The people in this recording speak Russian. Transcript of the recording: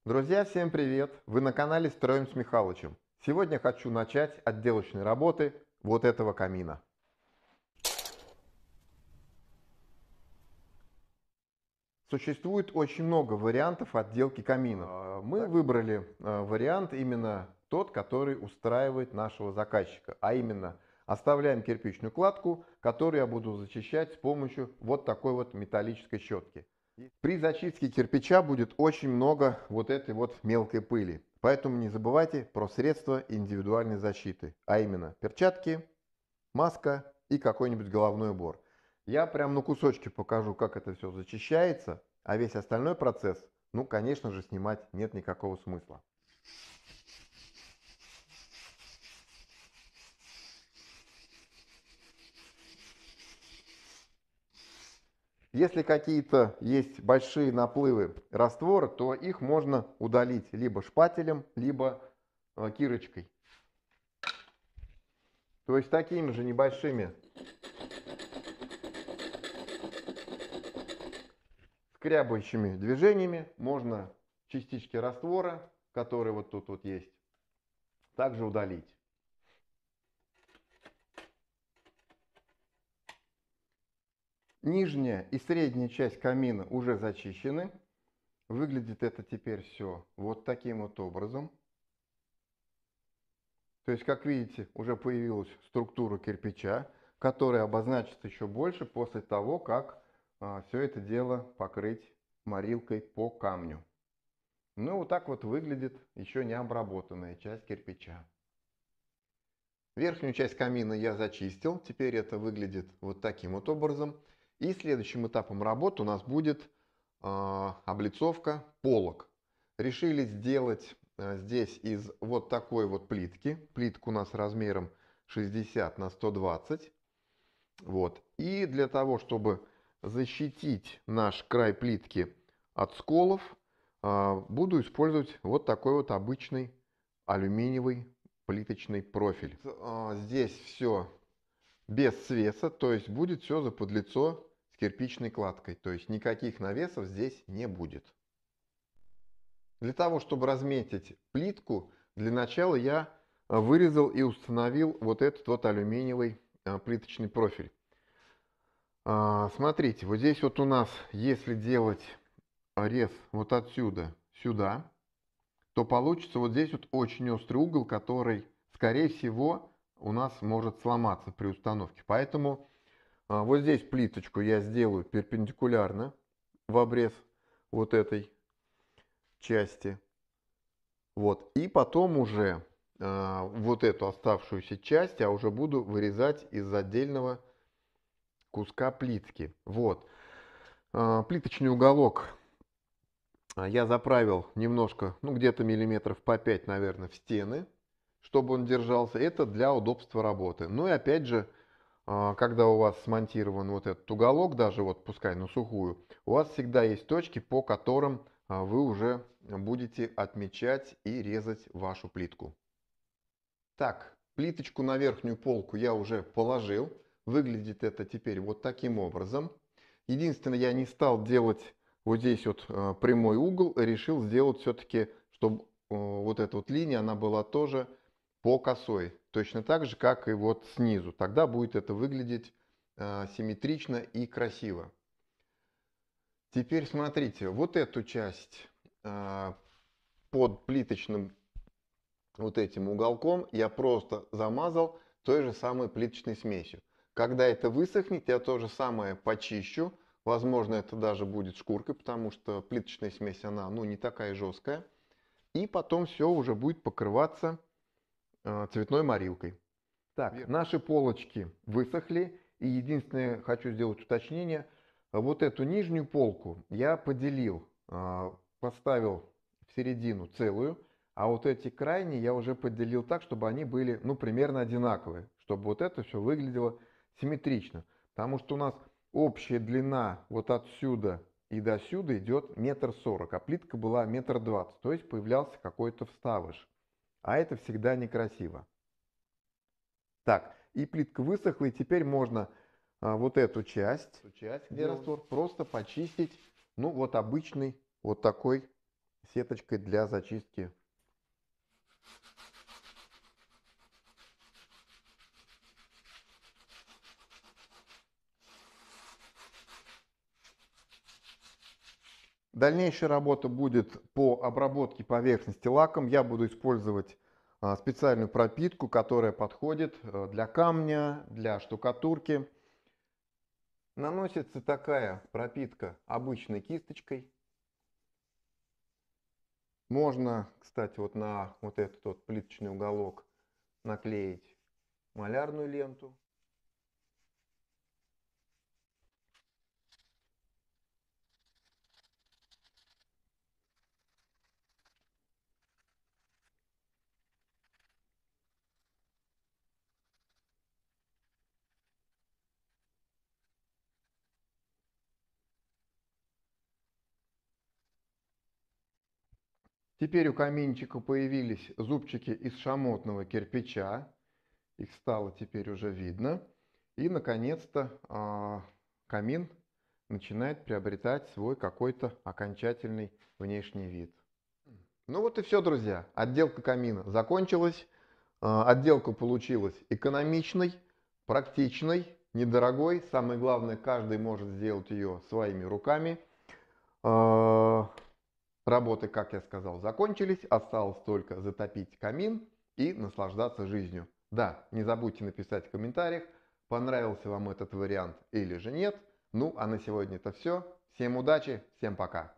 Друзья, всем привет! Вы на канале Строим с Михалычем. Сегодня хочу начать отделочные работы вот этого камина. Существует очень много вариантов отделки каминов. Мы выбрали вариант именно тот, который устраивает нашего заказчика. А именно, оставляем кирпичную кладку, которую я буду зачищать с помощью вот такой вот металлической щетки. При зачистке кирпича будет очень много вот этой вот мелкой пыли. Поэтому не забывайте про средства индивидуальной защиты. А именно перчатки, маска и какой-нибудь головной убор. Я прям на кусочки покажу, как это все зачищается, а весь остальной процесс, ну, конечно же, снимать нет никакого смысла. Если какие-то есть большие наплывы раствора, то их можно удалить либо шпателем, либо кирочкой. То есть такими же небольшими скрябающими движениями можно частички раствора, которые вот тут вот есть, также удалить. Нижняя и средняя часть камина уже зачищены. Выглядит это теперь все вот таким вот образом. То есть, как видите, уже появилась структура кирпича, которая обозначится еще больше после того, как все это дело покрыть морилкой по камню. Ну, вот так вот выглядит еще не обработанная часть кирпича. Верхнюю часть камина я зачистил. Теперь это выглядит вот таким вот образом. И следующим этапом работы у нас будет облицовка полок. Решили сделать здесь из вот такой вот плитки. Плитка у нас размером 60 на 120. Вот. И для того, чтобы защитить наш край плитки от сколов, буду использовать вот такой вот обычный алюминиевый плиточный профиль. Здесь все без свеса, то есть будет все заподлицо с кирпичной кладкой. То есть никаких навесов здесь не будет. Для того, чтобы разметить плитку, для начала я вырезал и установил вот этот вот алюминиевый плиточный профиль. Смотрите, вот здесь вот у нас, если делать рез вот отсюда сюда, то получится вот здесь вот очень острый угол, который, скорее всего, у нас может сломаться при установке. Поэтому вот здесь плиточку я сделаю перпендикулярно в обрез вот этой части. Вот. И потом уже вот эту оставшуюся часть я уже буду вырезать из отдельного куска плитки. Вот. Плиточный уголок я заправил немножко, ну где-то миллиметров по 5, наверное, в стены, чтобы он держался. Это для удобства работы. Ну и опять же, когда у вас смонтирован вот этот уголок, даже вот пускай на сухую, у вас всегда есть точки, по которым вы уже будете отмечать и резать вашу плитку. Так, плиточку на верхнюю полку я уже положил. Выглядит это теперь вот таким образом. Единственное, я не стал делать вот здесь вот прямой угол, решил сделать все-таки, чтобы вот эта вот линия, она была тоже по косой. Точно так же, как и вот снизу. Тогда будет это выглядеть симметрично и красиво. Теперь смотрите, вот эту часть под плиточным вот этим уголком я просто замазал той же самой плиточной смесью. Когда это высохнет, я то же самое почищу. Возможно, это даже будет шкуркой, потому что плиточная смесь, она ну, не такая жесткая. И потом все уже будет покрываться цветной морилкой. Так, наши полочки высохли. И единственное, хочу сделать уточнение. Вот эту нижнюю полку я поделил, поставил в середину целую. А вот эти крайние я уже поделил так, чтобы они были, ну, примерно одинаковые. Чтобы вот это все выглядело симметрично. Потому что у нас общая длина вот отсюда и до сюда идет 1,40 м, а плитка была 1,20 м. То есть появлялся какой-то вставыш. А это всегда некрасиво. Так, и плитка высохла, и теперь можно вот эту часть, где раствор, просто почистить, ну, вот обычной вот такой сеточкой для зачистки. Дальнейшая работа будет по обработке поверхности лаком. Я буду использовать специальную пропитку, которая подходит для камня, для штукатурки. Наносится такая пропитка обычной кисточкой. Можно, кстати, вот на вот этот вот плиточный уголок наклеить малярную ленту. Теперь у каминчика появились зубчики из шамотного кирпича. Их стало теперь уже видно. И, наконец-то, камин начинает приобретать свой какой-то окончательный внешний вид. Ну вот и все, друзья. Отделка камина закончилась. Отделка получилась экономичной, практичной, недорогой. Самое главное, каждый может сделать ее своими руками. Работы, как я сказал, закончились. Осталось только затопить камин и наслаждаться жизнью. Да, не забудьте написать в комментариях, понравился вам этот вариант или же нет. Ну, а на сегодня это все. Всем удачи, всем пока.